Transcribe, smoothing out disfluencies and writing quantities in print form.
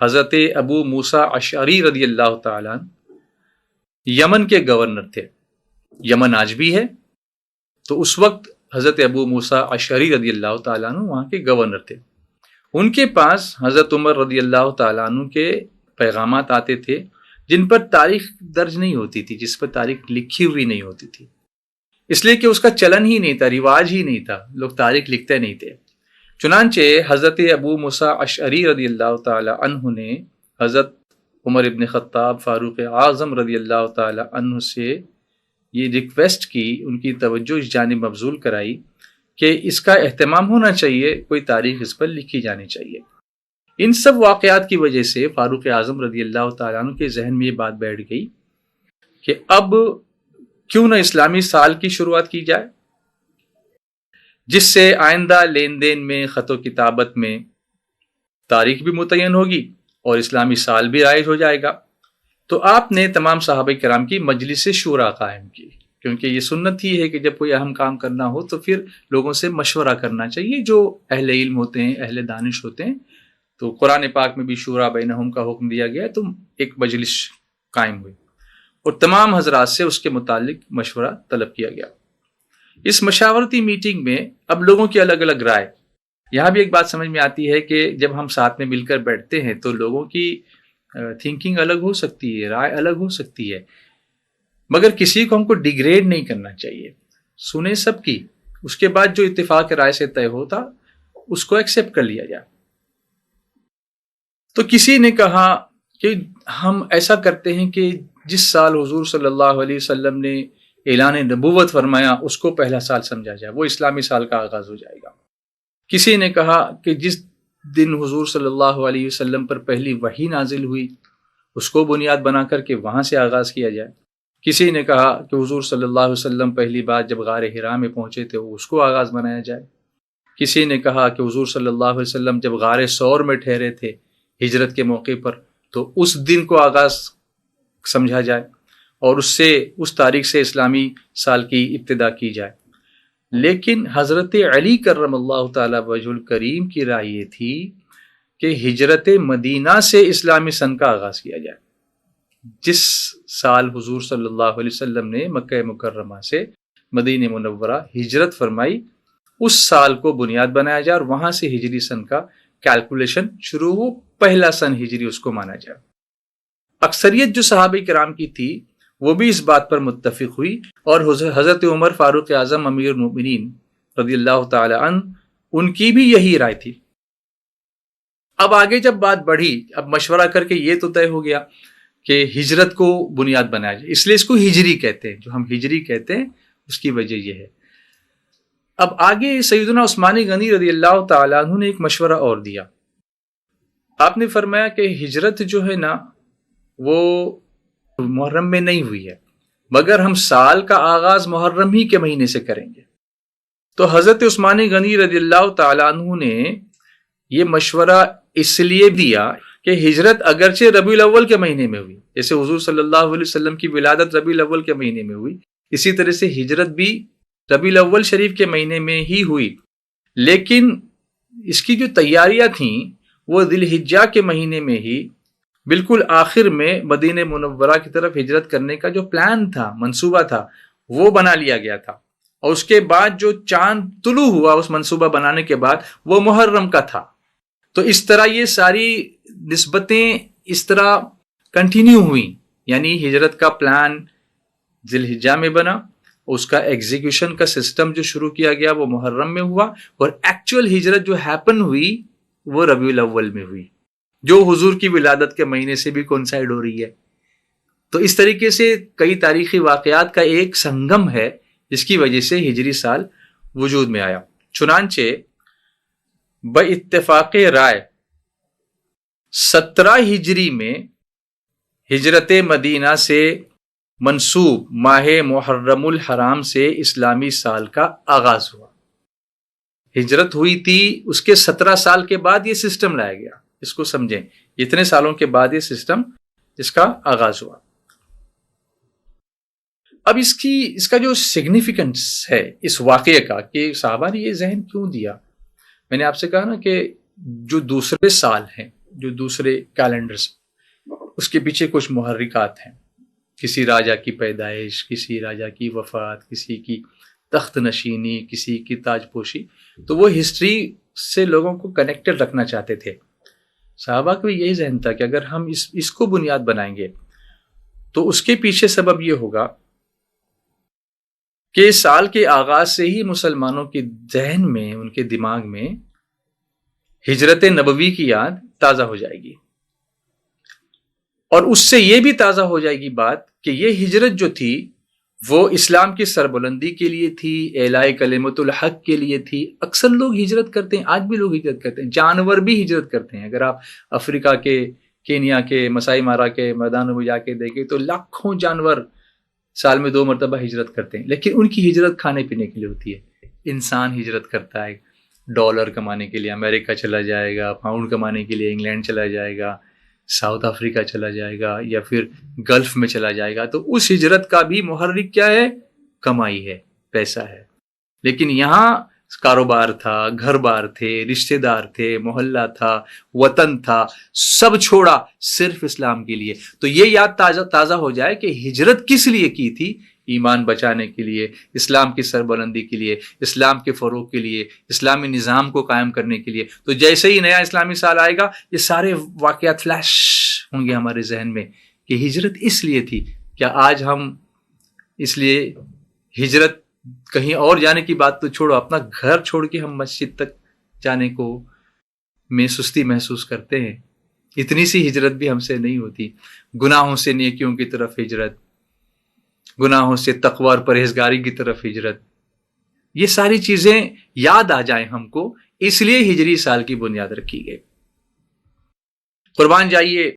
حضرت ابو موسیٰ اشعری رضی اللہ تعالیٰ یمن کے گورنر تھے. یمن آج بھی ہے. تو اس وقت حضرت ابو موسیٰ اشعری رضی اللہ تعالیٰ عنہ وہاں کے گورنر تھے. ان کے پاس حضرت عمر رضی اللہ تعالیٰ عنہ کے پیغامات آتے تھے جن پر تاریخ درج نہیں ہوتی تھی، جس پر تاریخ لکھی ہوئی نہیں ہوتی تھی، اس لیے کہ اس کا چلن ہی نہیں تھا، رواج ہی نہیں تھا، لوگ تاریخ لکھتے نہیں تھے. چنانچہ حضرت ابو موسیٰ اشعری رضی اللہ تعالیٰ عنہ نے حضرت عمر ابن خطاب فاروق اعظم رضی اللہ تعالیٰ عنہ سے یہ ریکویسٹ کی، ان کی توجہ اس جانب مبذول کرائی کہ اس کا اہتمام ہونا چاہیے، کوئی تاریخ اس پر لکھی جانی چاہیے. ان سب واقعات کی وجہ سے فاروق اعظم رضی اللہ تعالیٰ عنہ کے ذہن میں یہ بات بیٹھ گئی کہ اب کیوں نہ اسلامی سال کی شروعات کی جائے، جس سے آئندہ لین دین میں، خط و کتابت میں تاریخ بھی متعین ہوگی اور اسلامی سال بھی رائج ہو جائے گا. تو آپ نے تمام صحابہ کرام کی مجلس شورا قائم کی، کیونکہ یہ سنت ہی ہے کہ جب کوئی اہم کام کرنا ہو تو پھر لوگوں سے مشورہ کرنا چاہیے، جو اہل علم ہوتے ہیں، اہل دانش ہوتے ہیں. تو قرآن پاک میں بھی شورا بینہم کا حکم دیا گیا، تو ایک مجلس قائم ہوئی اور تمام حضرات سے اس کے متعلق مشورہ طلب کیا گیا. اس مشاورتی میٹنگ میں اب لوگوں کی الگ الگ رائے. یہاں بھی ایک بات سمجھ میں آتی ہے کہ جب ہم ساتھ میں مل کر بیٹھتے ہیں تو لوگوں کی تھنکنگ الگ ہو سکتی ہے، رائے الگ ہو سکتی ہے، مگر کسی کو ہم کو ڈیگریڈ نہیں کرنا چاہیے. سنیں سب کی، اس کے بعد جو اتفاق رائے سے طے ہوتا اس کو ایکسیپٹ کر لیا جائے. تو کسی نے کہا کہ ہم ایسا کرتے ہیں کہ جس سال حضور صلی اللہ علیہ وسلم نے اعلان نبوت فرمایا اس کو پہلا سال سمجھا جائے، وہ اسلامی سال کا آغاز ہو جائے گا. کسی نے کہا کہ جس دن حضور صلی اللہ علیہ وسلم پر پہلی وحی نازل ہوئی اس کو بنیاد بنا کر کے وہاں سے آغاز کیا جائے. کسی نے کہا کہ حضور صلی اللہ علیہ وسلم پہلی بار جب غار حرا میں پہنچے تھے اس کو آغاز بنایا جائے. کسی نے کہا کہ حضور صلی اللہ علیہ وسلم جب غار ثور میں ٹھہرے تھے ہجرت کے موقع پر تو اس دن کو آغاز سمجھا جائے اور اس تاریخ سے اسلامی سال کی ابتدا کی جائے. لیکن حضرت علی کرم اللہ تعالی وجہ الکریم کی رائے یہ تھی کہ ہجرت مدینہ سے اسلامی سن کا آغاز کیا جائے. جس سال حضور صلی اللہ علیہ وسلم نے مکہ مکرمہ سے مدینہ منورہ ہجرت فرمائی اس سال کو بنیاد بنایا جائے اور وہاں سے ہجری سن کا کیلکولیشن شروع ہو، پہلا سن ہجری اس کو مانا جائے. اکثریت جو صحابہ کرام کی تھی وہ بھی اس بات پر متفق ہوئی اور حضرت عمر فاروق اعظم امیر المؤمنین رضی اللہ تعالی عنہ ان کی بھی یہی رائے تھی. اب آگے جب بات بڑھی، اب مشورہ کر کے یہ تو طے ہو گیا کہ ہجرت کو بنیاد بنایا جائے، اس لیے اس کو ہجری کہتے ہیں. جو ہم ہجری کہتے ہیں اس کی وجہ یہ ہے. اب آگے سیدنا عثمان غنی رضی اللہ تعالیٰ عنہ نے ایک مشورہ اور دیا. آپ نے فرمایا کہ ہجرت جو ہے نا وہ محرم میں نہیں ہوئی ہے، مگر ہم سال کا آغاز محرم ہی کے مہینے سے کریں گے. تو حضرت عثمان غنی رضی اللہ تعالیٰ عنہ نے یہ مشورہ اس لیے دیا کہ ہجرت اگرچہ ربیع الاول کے مہینے میں ہوئی، جیسے حضور صلی اللہ علیہ وسلم کی ولادت ربیع الاول کے مہینے میں ہوئی، اسی طرح سے ہجرت بھی ربیع الاول شریف کے مہینے میں ہی ہوئی، لیکن اس کی جو تیاریاں تھیں وہ ذی الحجہ کے مہینے میں ہی بالکل آخر میں مدینہ منورہ کی طرف ہجرت کرنے کا جو پلان تھا، منصوبہ تھا، وہ بنا لیا گیا تھا. اور اس کے بعد جو چاند طلوع ہوا اس منصوبہ بنانے کے بعد وہ محرم کا تھا. تو اس طرح یہ ساری نسبتیں اس طرح کنٹینیو ہوئیں، یعنی ہجرت کا پلان ذی الحجہ میں بنا، اس کا ایگزیکیوشن کا سسٹم جو شروع کیا گیا وہ محرم میں ہوا، اور ایکچوئل ہجرت جو ہیپن ہوئی وہ ربیع الاول میں ہوئی، جو حضور کی ولادت کے مہینے سے بھی کوئنسائڈ ہو رہی ہے. تو اس طریقے سے کئی تاریخی واقعات کا ایک سنگم ہے جس کی وجہ سے ہجری سال وجود میں آیا. چنانچہ باتفاق رائے 17 ہجری میں ہجرت مدینہ سے منسوب ماہ محرم الحرام سے اسلامی سال کا آغاز ہوا. ہجرت ہوئی تھی، اس کے 17 سال کے بعد یہ سسٹم لایا گیا. اس کو سمجھیں، اتنے سالوں کے بعد یہ سسٹم اس کا آغاز ہوا. اب اس کا جو سگنیفیکنس ہے اس واقعے کا کہ صحابہ نے یہ ذہن کیوں دیا، میں نے آپ سے کہا نا کہ جو دوسرے سال ہیں جو دوسرے کیلنڈرز، اس کے پیچھے کچھ محرکات ہیں، کسی راجا کی پیدائش، کسی راجا کی وفات، کسی کی تخت نشینی، کسی کی تاج پوشی. تو وہ ہسٹری سے لوگوں کو کنیکٹڈ رکھنا چاہتے تھے. صحابہ کو یہی ذہن تھا کہ اگر ہم اس کو بنیاد بنائیں گے تو اس کے پیچھے سبب یہ ہوگا کہ سال کے آغاز سے ہی مسلمانوں کے ذہن میں، ان کے دماغ میں ہجرت نبوی کی یاد تازہ ہو جائے گی، اور اس سے یہ بھی تازہ ہو جائے گی بات کہ یہ ہجرت جو تھی وہ اسلام کی سربلندی کے لیے تھی، اعلاء کلمت الحق کے لیے تھی. اکثر لوگ ہجرت کرتے ہیں، آج بھی لوگ ہجرت کرتے ہیں، جانور بھی ہجرت کرتے ہیں. اگر آپ افریقہ کے، کینیا کے، مسائی مارا کے میدانوں میں جا کے دیکھیں تو لاکھوں جانور سال میں 2 مرتبہ ہجرت کرتے ہیں، لیکن ان کی ہجرت کھانے پینے کے لیے ہوتی ہے. انسان ہجرت کرتا ہے ڈالر کمانے کے لیے، امریکہ چلا جائے گا، پاؤنڈ کمانے کے لیے انگلینڈ چلا جائے گا، ساؤتھ افریقہ چلا جائے گا، یا پھر گلف میں چلا جائے گا. تو اس ہجرت کا بھی محرک کیا ہے؟ کمائی ہے، پیسہ ہے. لیکن یہاں کاروبار تھا، گھر بار تھے، رشتہ دار تھے، محلہ تھا، وطن تھا، سب چھوڑا صرف اسلام کے لیے. تو یہ یاد تازہ ہو جائے کہ ہجرت کس لیے کی تھی؟ ایمان بچانے کے لیے، اسلام کی سربلندی کے لیے، اسلام کے فروغ کے لیے، اسلامی نظام کو قائم کرنے کے لیے. تو جیسے ہی نیا اسلامی سال آئے گا یہ سارے واقعات فلیش ہوں گے ہمارے ذہن میں کہ ہجرت اس لیے تھی. کیا آج ہم اس لیے ہجرت کہیں اور جانے کی بات تو چھوڑو، اپنا گھر چھوڑ کے ہم مسجد تک جانے کو میں سستی محسوس کرتے ہیں؟ اتنی سی ہجرت بھی ہم سے نہیں ہوتی. گناہوں سے نیکیوں کی طرف ہجرت، گناہوں سے تقوی اور پرہیزگاری کی طرف ہجرت، یہ ساری چیزیں یاد آ جائیں ہم کو، اس لیے ہجری سال کی بنیاد رکھی گئی. قربان جائیے